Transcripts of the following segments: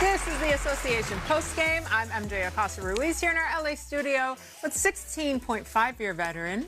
This is the Association postgame. I'm MJ Acosta-Ruiz here in our LA studio with 16.5-year veteran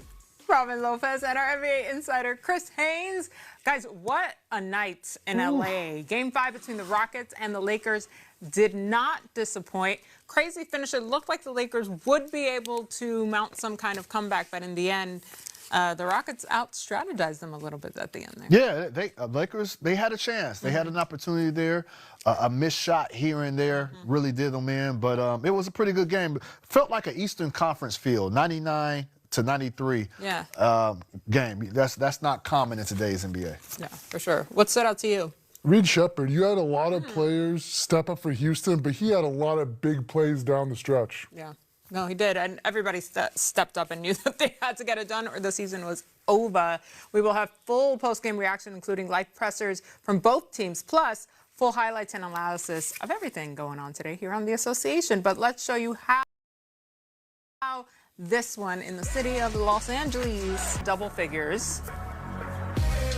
Robin Lopez and our NBA insider Chris Haynes. Guys, what a night in LA. Game 5 between the Rockets and the Lakers did not disappoint. Crazy finish. It looked like the Lakers would be able to mount some kind of comeback, but in the end, the Rockets out-strategized them a little bit at the end there. Yeah, Lakers, they had a chance. They had an opportunity there. A missed shot here and there really did them in, but it was a pretty good game. Felt like an Eastern Conference field, 99-93 game. That's not common in today's NBA. Yeah, for sure. What stood out to you? Reed Shepherd, you had a lot of players step up for Houston, but he had a lot of big plays down the stretch. Yeah. No, he did, and everybody stepped up and knew that they had to get it done or the season was over. We will have full post-game reaction, including live pressers from both teams, plus full highlights and analysis of everything going on today here on the Association. But let's show you how this one in the city of Los Angeles, double figures.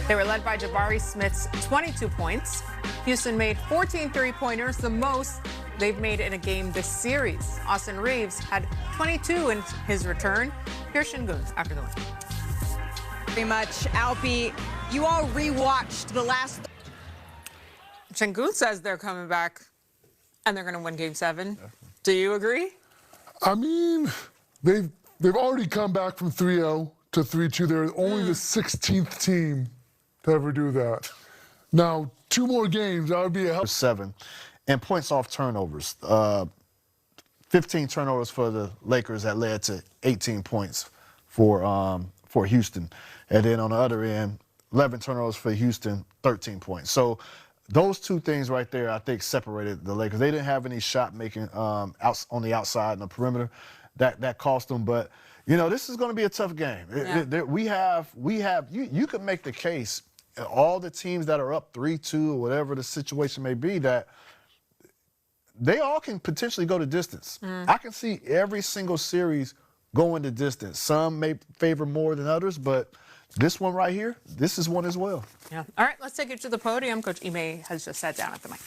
They were led by Jabari Smith's 22 points. Houston made 14 three-pointers, the most they've made in a game this series. Austin Reeves had 22 in his return. Here's Shingun after the win. Very much, Alpi. You all rewatched the last. Shingun says they're coming back and they're going to win Game 7. Do you agree? I mean, they've already come back from 3-0 to 3-2. They're only the 16th team to ever do that. Now, 2 more games, that would be a help. 7. And points off turnovers. 15 turnovers for the Lakers that led to 18 points for Houston. And then on the other end, 11 turnovers for Houston, 13 points. So those 2 things right there, I think, separated the Lakers. They didn't have any shot making on the outside and the perimeter. That cost them. But, you know, this is going to be a tough game. You could make the case, all the teams that are up 3-2 or whatever the situation may be, that they all can potentially go to distance. I can see every single series going to distance. Some may favor more than others, but this one right here, this is one as well. Yeah. All right, let's take it to the podium. Coach Ime has just sat down at the mic.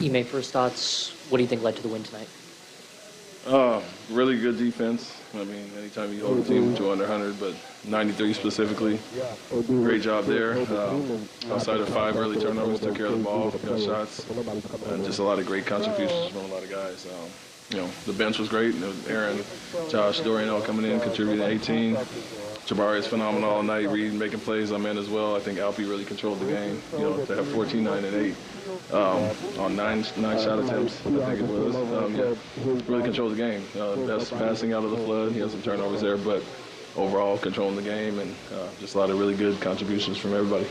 Ime, first thoughts, what do you think led to the win tonight? Really good defense. I mean, anytime you hold a team to under 100, but 93 specifically, great job there. Outside of 5 early turnovers, took care of the ball, got shots, and just a lot of great contributions from a lot of guys. You know, the bench was great. Aaron, Josh, Dorian all coming in, contributing 18. Jabari is phenomenal all night. Reed making plays. I'm in as well. I think Alpi really controlled the game. You know, to have 14, 9, and 8 on 9 shot attempts, I think it was. Really controlled the game. Best passing out of the flood. He had some turnovers there, but overall controlling the game and just a lot of really good contributions from everybody.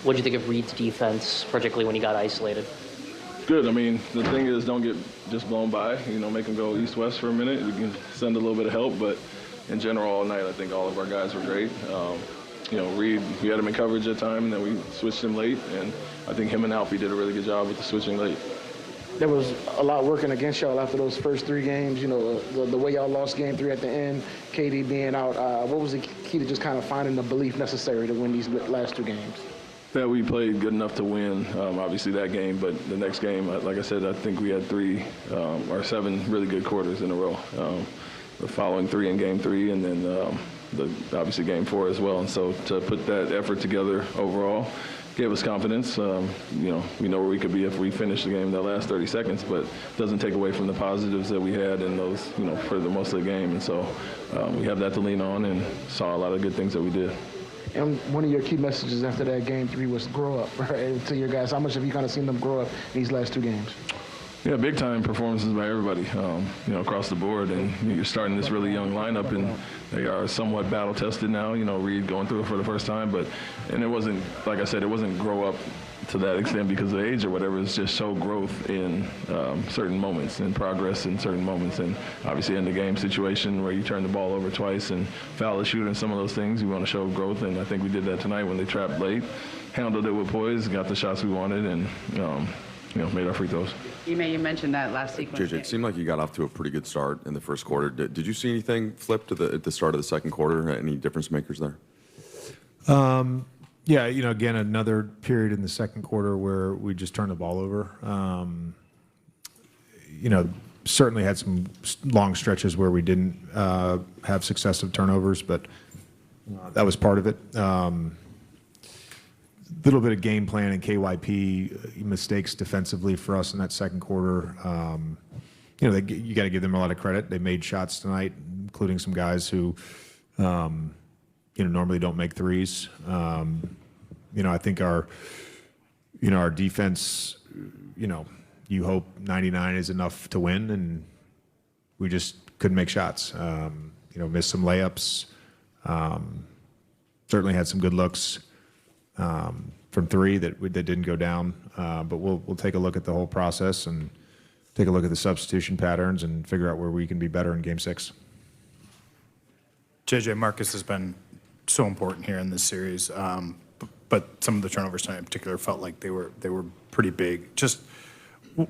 What did you think of Reed's defense, particularly when he got isolated? Good. I mean, the thing is, don't get just blown by. You know, make them go east-west for a minute. We can send a little bit of help, but in general, all night, I think all of our guys were great. You know, Reed, we had him in coverage at time, and then we switched him late, and I think him and Alpi did a really good job with the switching late. There was a lot working against y'all after those first 3 games. You know, the way y'all lost Game 3 at the end, KD being out. What was the key to just kind of finding the belief necessary to win these last 2 games? That we played good enough to win, obviously, that game. But the next game, like I said, I think we had 3 or 7 really good quarters in a row. The following 3 in Game 3, and then obviously Game 4 as well. And so to put that effort together overall gave us confidence. You know, we know where we could be if we finish the game in that last 30 seconds, but doesn't take away from the positives that we had in those, you know, for the most of the game. And so we have that to lean on and saw a lot of good things that we did. And one of your key messages after that Game 3 was grow up, right, to your guys. How much have you kind of seen them grow up in these last 2 games? Yeah, big time performances by everybody, you know, across the board. And you're starting this really young lineup, and they are somewhat battle tested now. You know, Reed going through it for the first time, and it wasn't, like I said, it wasn't grow up to that extent because of age or whatever. It's just show growth in certain moments and progress in certain moments. And obviously in the game situation where you turn the ball over twice and foul the shooter and some of those things, you want to show growth. And I think we did that tonight when they trapped late, handled it with poise, got the shots we wanted, and you know, made our free throws. Ime, you mentioned that last sequence. JJ, it seemed like you got off to a pretty good start in the first quarter. Did you see anything flip at the start of the second quarter? Any difference makers there? Yeah, again, another period in the second quarter where we just turned the ball over. Certainly had some long stretches where we didn't have successive turnovers, but that was part of it. Little bit of game plan and KYP mistakes defensively for us in that second quarter. You got to give them a lot of credit. They made shots tonight, including some guys who, normally don't make threes. I think our defense, you hope 99 is enough to win, and we just couldn't make shots. Missed some layups. Certainly had some good looks from three that didn't go down. But we'll take a look at the whole process and take a look at the substitution patterns and figure out where we can be better in Game 6. JJ, Marcus has been so important here in this series, but some of the turnovers tonight in particular felt like they were pretty big. Just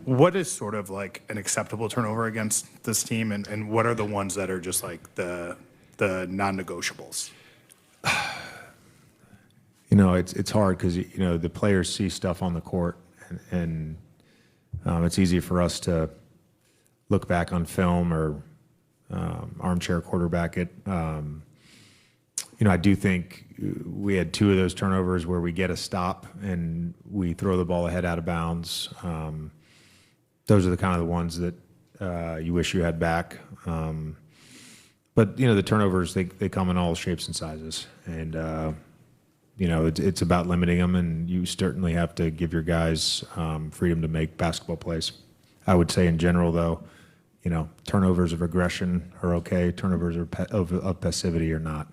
what is sort of like an acceptable turnover against this team, and what are the ones that are just like the non-negotiables? It's hard because the players see stuff on the court, and it's easy for us to look back on film or armchair quarterback it. I do think we had 2 of those turnovers where we get a stop and we throw the ball ahead out of bounds. Those are the kind of the ones that you wish you had back. But the turnovers, they come in all shapes and sizes, and it's about limiting them, and you certainly have to give your guys freedom to make basketball plays. I would say in general, though, turnovers of aggression are okay. Turnovers of passivity are not.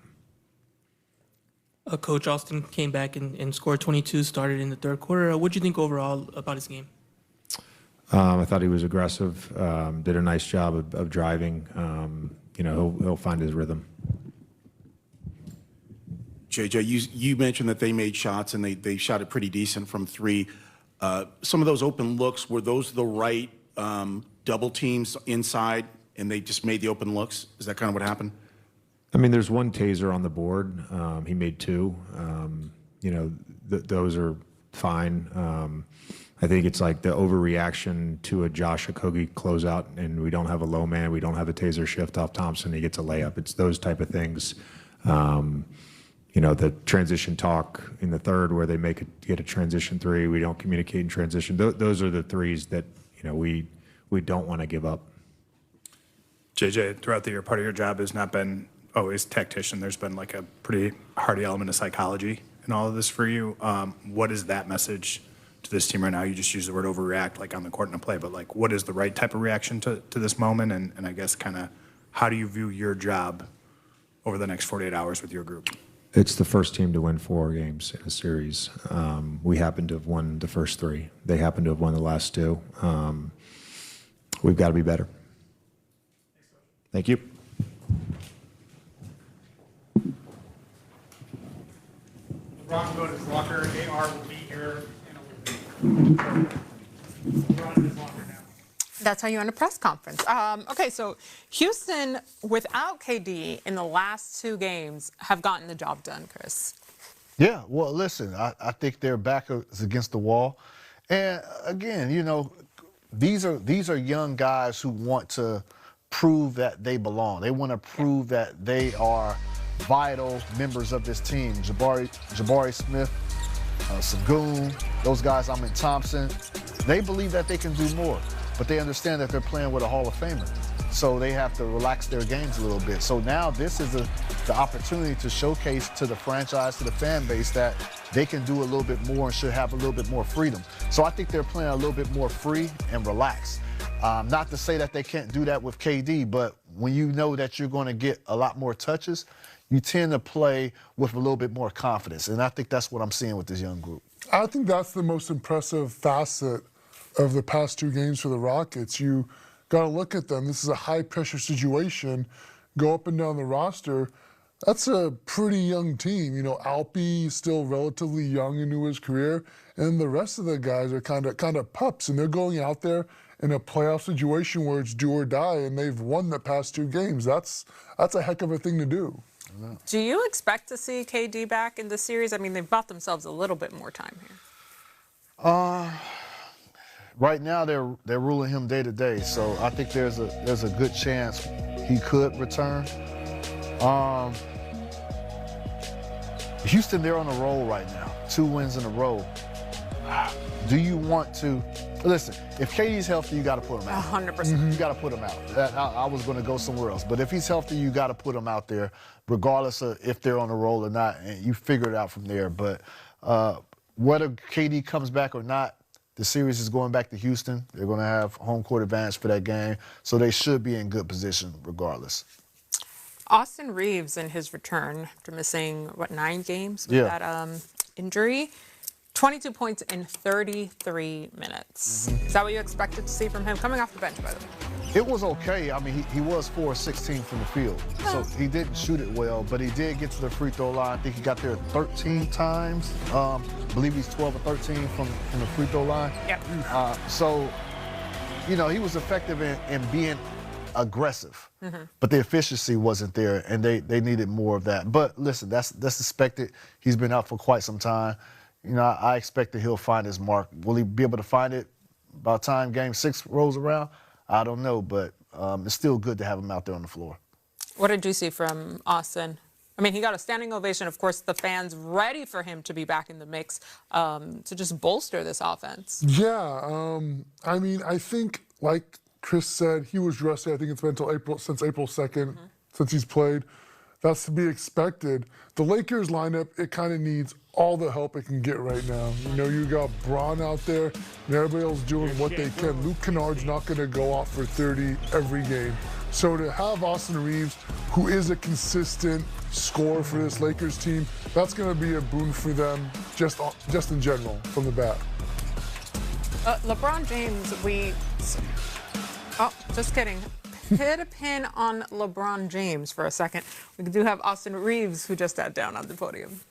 Coach Austin came back and scored 22, started in the third quarter. What do you think overall about his game? I thought he was aggressive, did a nice job of driving. He'll find his rhythm. JJ, you mentioned that they made shots and they shot it pretty decent from 3. Some of those open looks, were those the right double teams inside and they just made the open looks? Is that kind of what happened? There's one taser on the board. He made 2. Those are fine. I think it's like the overreaction to a Josh Okogie closeout, and we don't have a low man, we don't have a taser shift off Thompson, he gets a layup. It's those type of things. The transition talk in the third where they get a transition 3, we don't communicate in transition. Those are the threes that we don't want to give up. JJ, throughout the year, part of your job has not been always tactician. There's been like a pretty hearty element of psychology in all of this for you. What is that message to this team right now? You just use the word overreact like on the court in a play, but like what is the right type of reaction to this moment? And I guess kind of how do you view your job over the next 48 hours with your group? It's the first team to win 4 games in a series. We happen to have won the first 3. They happen to have won the last 2. We've got to be better. Thank you. LeBron go to his locker. AR will be here in a little bit. LeBron in his locker now. That's how you end a press conference. Okay, so Houston, without KD in the last 2 games, have gotten the job done, Chris. Yeah, well, listen, I think their back is against the wall. And, again, these are young guys who want to prove that they belong. They want to prove that they are vital members of this team. Jabari Smith, Sagoon, those guys, Thompson, they believe that they can do more. But they understand that they're playing with a Hall of Famer. So they have to relax their games a little bit. So now this is the opportunity to showcase to the franchise, to the fan base, that they can do a little bit more and should have a little bit more freedom. So I think they're playing a little bit more free and relaxed. Not to say that they can't do that with KD, but when you know that you're going to get a lot more touches, you tend to play with a little bit more confidence. And I think that's what I'm seeing with this young group. I think that's the most impressive facet of the past 2 games for the Rockets. You got to look at them. This is a high-pressure situation. Go up and down the roster. That's a pretty young team. Alpi is still relatively young into his career, and the rest of the guys are kind of pups, and they're going out there in a playoff situation where it's do or die, and they've won the past 2 games. That's a heck of a thing to do. Do you expect to see KD back in the series? I mean, they've bought themselves a little bit more time here. Right now, they're ruling him day to day, so I think there's a good chance he could return. Houston, they're on a roll right now. 2 wins in a row. Do you want to listen? If KD's healthy, you got to put him out. 100%. You got to put him out. I was going to go somewhere else, but if he's healthy, you got to put him out there, regardless of if they're on a roll or not, and you figure it out from there. But whether KD comes back or not, the series is going back to Houston. They're going to have home court advantage for that game, so they should be in good position regardless. Austin Reeves in his return after missing, 9 games with that injury. 22 points in 33 minutes. Is that what you expected to see from him? Coming off the bench, by the way. It was okay. I mean, he was 4 of 16 from the field, so he didn't shoot it well, but he did get to the free throw line. I think he got there 13 times. I believe he's 12 or 13 from the free throw line. Yep. So, he was effective in being aggressive, but the efficiency wasn't there, and they needed more of that. But listen, that's expected. He's been out for quite some time. I expect that he'll find his mark. Will he be able to find it by the time Game 6 rolls around? I don't know, but it's still good to have him out there on the floor. What did you see from Austin? I mean, he got a standing ovation. Of course, the fans ready for him to be back in the mix to just bolster this offense. Yeah, I mean, I think, like Chris said, he was rested. I think it's been since April 2nd, since he's played. That's to be expected. The Lakers lineup, it kind of needs all the help it can get right now. You got Bron out there, and everybody else doing what they can. Luke Kennard's not going to go out for 30 every game. So to have Austin Reeves, who is a consistent scorer for this Lakers team, that's going to be a boon for them just in general from the bat. LeBron James, just kidding. Hit a pin on LeBron James for a second. We do have Austin Reeves, who just sat down on the podium.